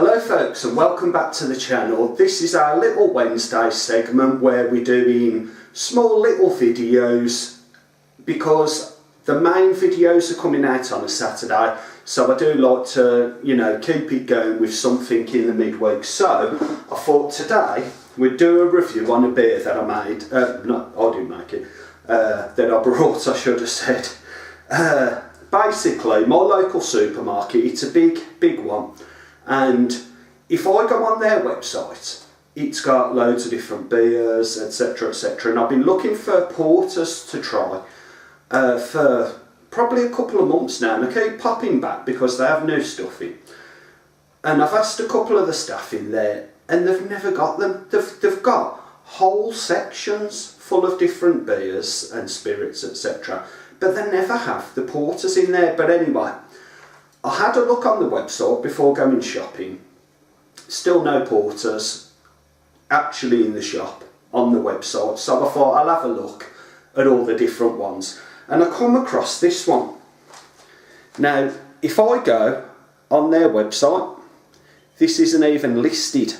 Hello folks and welcome back to the channel. This is our little Wednesday segment where we're doing small little videos because the main videos are coming out on a Saturday, so I do like to, keep it going with something in the midweek. So I thought today we'd do a review on a beer that I made, no, I didn't make it, that I brought, I should have said. Basically, my local supermarket, it's a big one. And if I go on their website, it's got loads of different beers, etc, etc. And I've been looking for porters to try for probably a couple of months now. And I keep popping back because they have new stuff in. And I've asked a couple of the staff in there and they've never got them. They've got whole sections full of different beers and spirits, etc. But they never have the porters in there. But anyway, I had a look on the website before going shopping. Still no porters actually in the shop on the website. So I thought I'll have a look at all the different ones. And I come across this one. Now, if I go on their website, this isn't even listed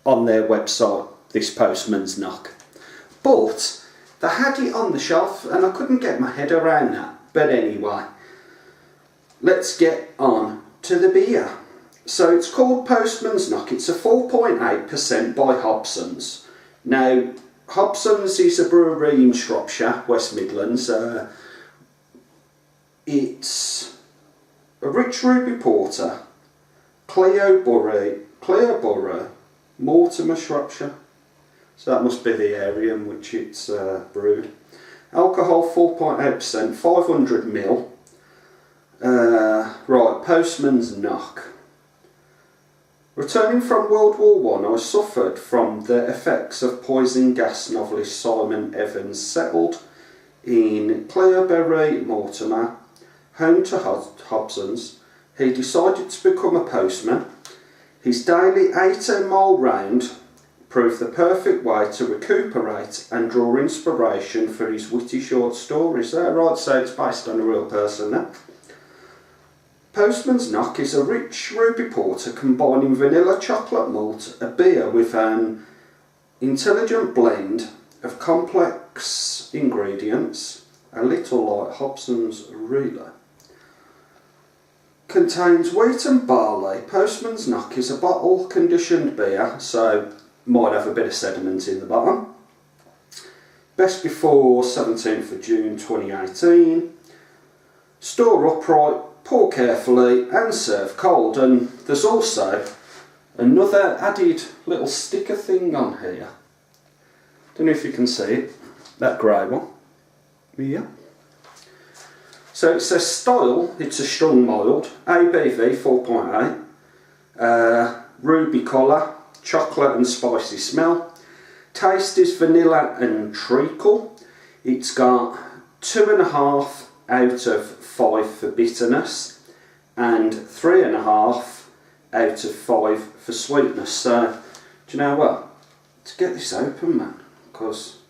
on their website, this Postman's Knock. But they had it on the shelf and I couldn't get my head around that. But anyway, let's get on to the beer. So it's called Postman's Knock. It's a 4.8% by Hobsons. Now, Hobsons is a brewery in Shropshire, West Midlands. It's a rich ruby porter, Cleobury, Mortimer, Shropshire. So that must be the area in which it's brewed. Alcohol 4.8%, 500ml. Right, Postman's Knock. Returning from World War I suffered from the effects of poison gas novelist Simon Evans settled in Cleobury, Mortimer, home to Hobsons. He decided to become a postman. His daily 18-mile round proved the perfect way to recuperate and draw inspiration for his witty short stories. Right, so it's based on a real person now. Postman's Knock is a rich ruby porter combining vanilla chocolate malt, a beer with an intelligent blend of complex ingredients, a little like Hobson's really. Contains wheat and barley. Postman's Knock is a bottle conditioned beer, so might have a bit of sediment in the bottom. Best before 17th of June 2018. Store upright, pour carefully and serve cold. And there's also another added little sticker thing on here. Don't know if you can see it, that grey one. Yeah. So it says style, it's a strong mild, ABV 4.8, ruby colour, chocolate and spicy smell. Taste is vanilla and treacle. It's got 2.5 out of 5 for bitterness and 3.5 out of 5 for sweetness. So, do you know what? Let's get this open, man, because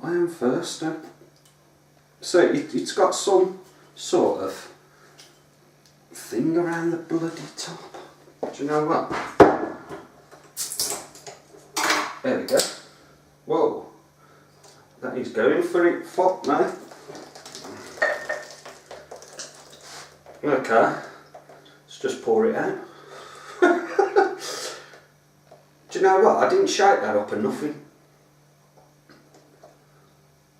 I am thirsty. So it's got some sort of thing around the bloody top. Do you know what? There we go. Whoa. That is going for it. Fuck now. Okay. Let's just pour it out. Do you know what? I didn't shake that up or nothing.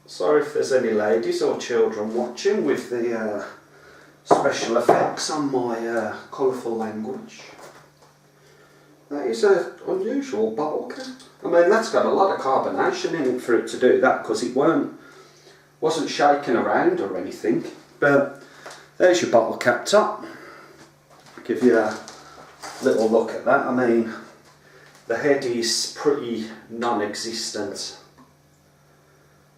Sorry if there's any ladies or children watching with the special effects on my colourful language. That is an unusual bottle cap. I mean, that's got a lot of carbonation in it for it to do that, because it wasn't shaking around or anything. But there's your bottle cap top. Give you a little look at that. I mean, the head is pretty non-existent.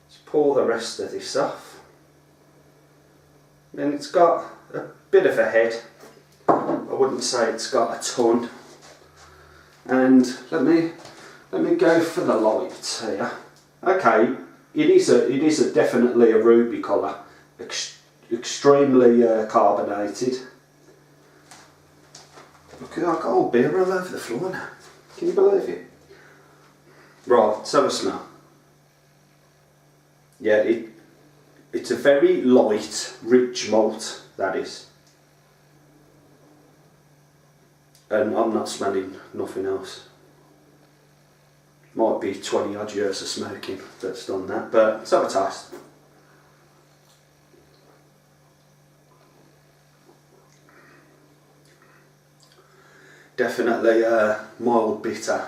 Let's pour the rest of this off. And it's got a bit of a head. I wouldn't say it's got a ton. And let me go for the lights here. Okay, it is definitely a ruby colour, extremely carbonated. Look, I've got all beer all over the floor now. Can you believe it? Right, let's have a smell. Yeah, it's a very light, rich malt, that is. And I'm not smelling nothing else. Might be 20 odd years of smoking that's done that, but let's have a taste. Definitely mild bitter.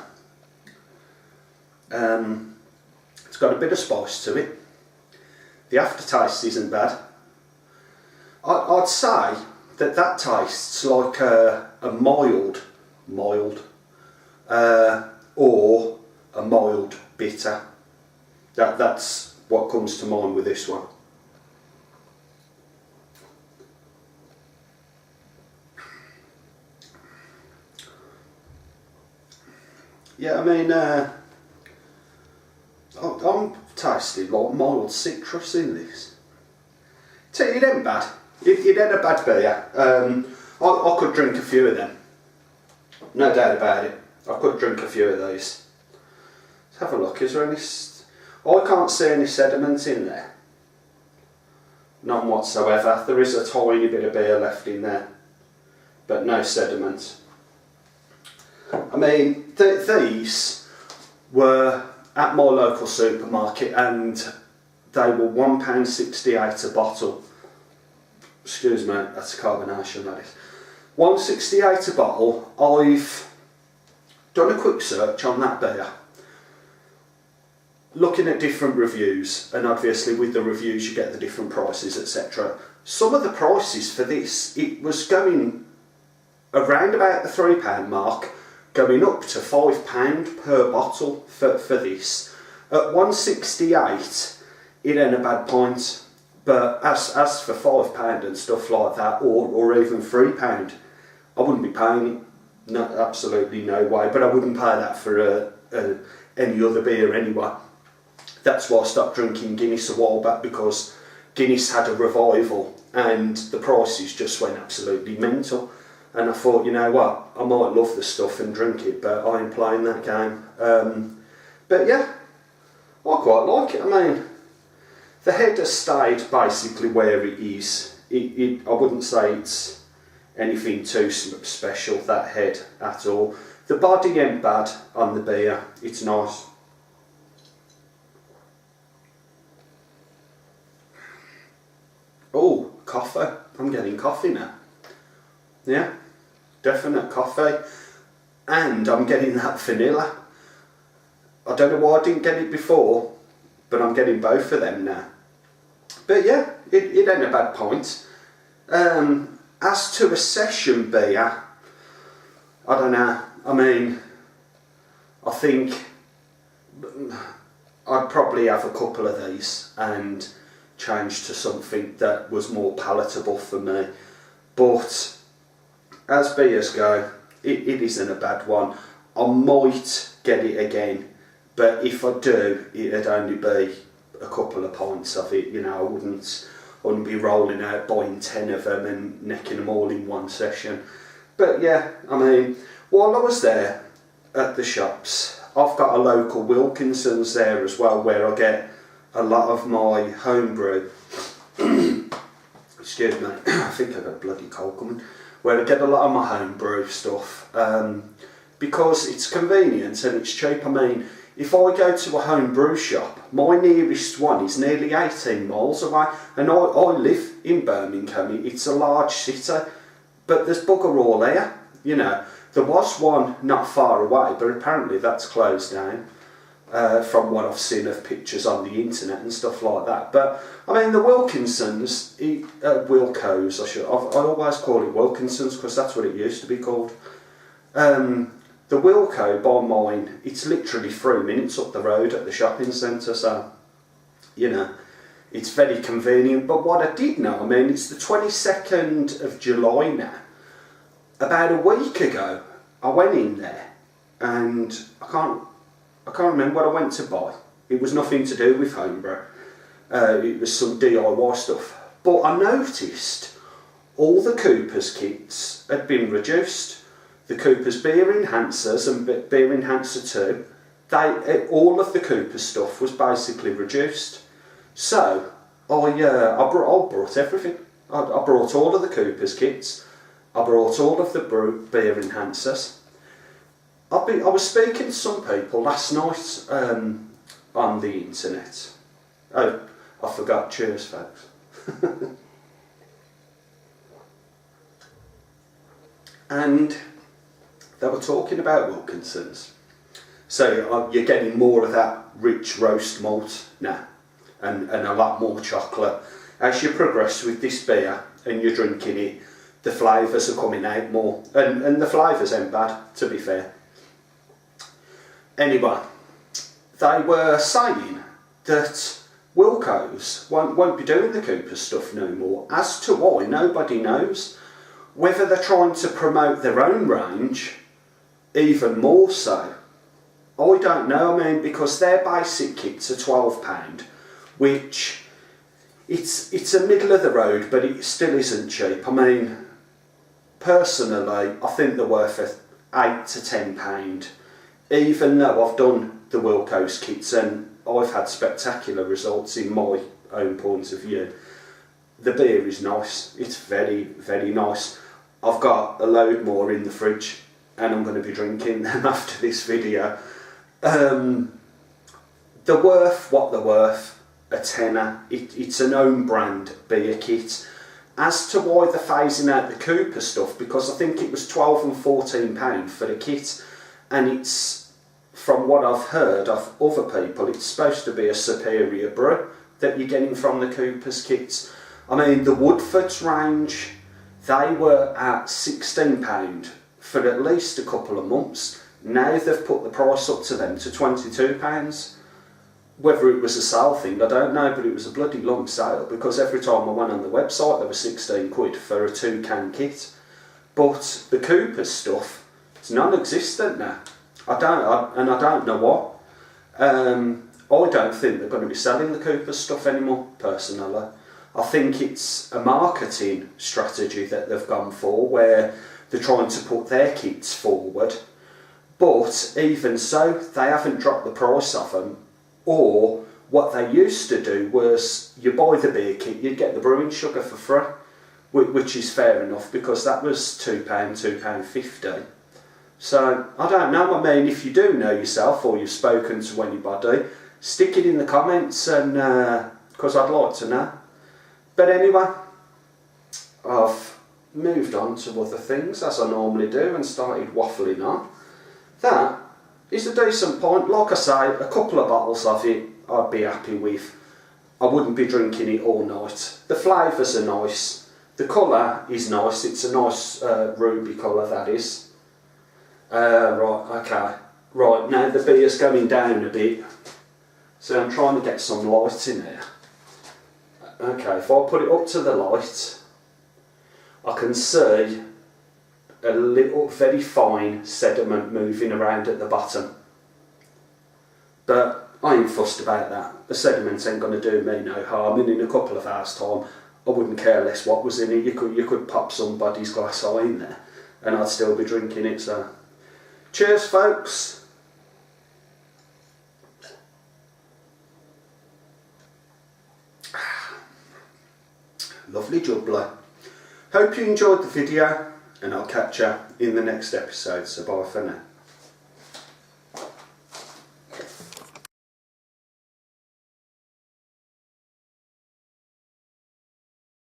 It's got a bit of spice to it. The aftertaste isn't bad. I'd say that tastes like a mild, or a mild bitter. That's what comes to mind with this one. Yeah, I mean, I'm tasting like mild citrus in this. It ain't bad. It ain't a bad beer. I could drink a few of them. No doubt about it. I could drink a few of these. Let's have a look. Is there any... I can't see any sediment in there. None whatsoever. There is a tiny bit of beer left in there, but no sediment. I mean, these were at my local supermarket and they were £1.68 a bottle. Excuse me, that's a carbonation, that is. £1.68 a bottle. I've done a quick search on that beer, looking at different reviews, and obviously with the reviews you get the different prices, etc. Some of the prices for this, it was going around about the £3 mark, going up to £5 per bottle for this. At £1.68, it ain't a bad point, but as for £5 and stuff like that, or even £3, I wouldn't be paying it. No, absolutely no way, but I wouldn't pay that for any other beer anyway. That's why I stopped drinking Guinness a while back, because Guinness had a revival and the prices just went absolutely mental. And I thought, you know what, I might love the stuff and drink it, but I ain't playing that game. But yeah, I quite like it. I mean, the head has stayed basically where it is. I wouldn't say it's anything too special, that head, at all. The body ain't bad on the beer, it's nice. Oh, coffee. I'm getting coffee now. Yeah. Definite coffee, and I'm getting that vanilla. I don't know why I didn't get it before, but I'm getting both of them now. But yeah, it ain't a bad point. As to a session beer, I don't know. I mean, I think I'd probably have a couple of these and change to something that was more palatable for me. But as beers go, it isn't a bad one. I might get it again, but if I do, it'd only be a couple of pints of it. You know, I wouldn't be rolling out buying 10 of them and necking them all in one session. But yeah, I mean, while I was there at the shops, I've got a local Wilkinson's there as well, where I get a lot of my homebrew. Excuse me, I think I've got a bloody cold coming. Where I get a lot of my homebrew stuff, because it's convenient and it's cheap. I mean, if I go to a homebrew shop, my nearest one is nearly 18 miles away, and I live in Birmingham. It's a large city, but there's bugger all here. You know, there was one not far away, but apparently that's closed down. From what I've seen of pictures on the internet and stuff like that. But I mean, the Wilkinsons, Wilco's, I always call it Wilkinsons because that's what it used to be called. The Wilco by mine, it's literally 3 minutes up the road at the shopping centre, so you know, it's very convenient. But what I did know, I mean, it's the 22nd of July now. About a week ago, I went in there and I can't remember what I went to buy. It was nothing to do with homebrew. It was some DIY stuff. But I noticed all the Cooper's kits had been reduced. the Cooper's Beer Enhancers and Beer Enhancer 2, all of the Cooper stuff was basically reduced. So I brought everything. I brought all of the Cooper's kits. I brought all of the Brew Beer Enhancers. I was speaking to some people last night on the internet. Oh, I forgot. Cheers, folks. And they were talking about Wilkinson's. So you're getting more of that rich roast malt now, and a lot more chocolate. As you progress with this beer and you're drinking it, the flavours are coming out more. And the flavours ain't bad, to be fair. Anyway, they were saying that Wilco's won't be doing the Cooper stuff no more. As to why, nobody knows. Whether they're trying to promote their own range, even more so, I don't know. I mean, because their basic kits are £12, which it's a middle of the road, but it still isn't cheap. I mean, personally, I think they're worth £8 to £10, even though I've done the Wilco's kits and I've had spectacular results in my own point of view. The beer is nice. It's very, very nice. I've got a load more in the fridge and I'm going to be drinking them after this video. They're worth what they're worth, a tenner. It's an own brand beer kit. As to why they're phasing out the Cooper stuff, because I think it was £12 and £14 for the kit, and it's, from what I've heard of other people, it's supposed to be a superior brew that you're getting from the Cooper's kits. I mean, the Woodford's range, they were at £16 for at least a couple of months. Now they've put the price up to them to £22. Whether it was a sale thing, I don't know, but it was a bloody long sale, because every time I went on the website there was 16 quid for a 2-can kit. But the Cooper's stuff, it's non-existent now. I don't know what. I don't think they're going to be selling the Cooper's stuff anymore, personally. I think it's a marketing strategy that they've gone for, where they're trying to put their kits forward. But even so, they haven't dropped the price of them. Or what they used to do was, you buy the beer kit, you'd get the brewing sugar for free, which is fair enough, because that was £2, £2.50. So, I don't know. I mean, if you do know yourself, or you've spoken to anybody, stick it in the comments, and because I'd like to know. But anyway, I've moved on to other things, as I normally do, and started waffling on. That is a decent pint. Like I say, a couple of bottles of it I'd be happy with. I wouldn't be drinking it all night. The flavours are nice. The colour is nice. It's a nice ruby colour, that is. Right, okay. Right, now the beer's going down a bit. So I'm trying to get some light in here. Okay, if I put it up to the light, I can see a little, very fine sediment moving around at the bottom. But I ain't fussed about that. The sediment ain't going to do me no harm, and in a couple of hours' time, I wouldn't care less what was in it. You could pop somebody's glass eye in there, and I'd still be drinking it. So, cheers, folks. Lovely jubbly. Hope you enjoyed the video, and I'll catch you in the next episode. So bye for now.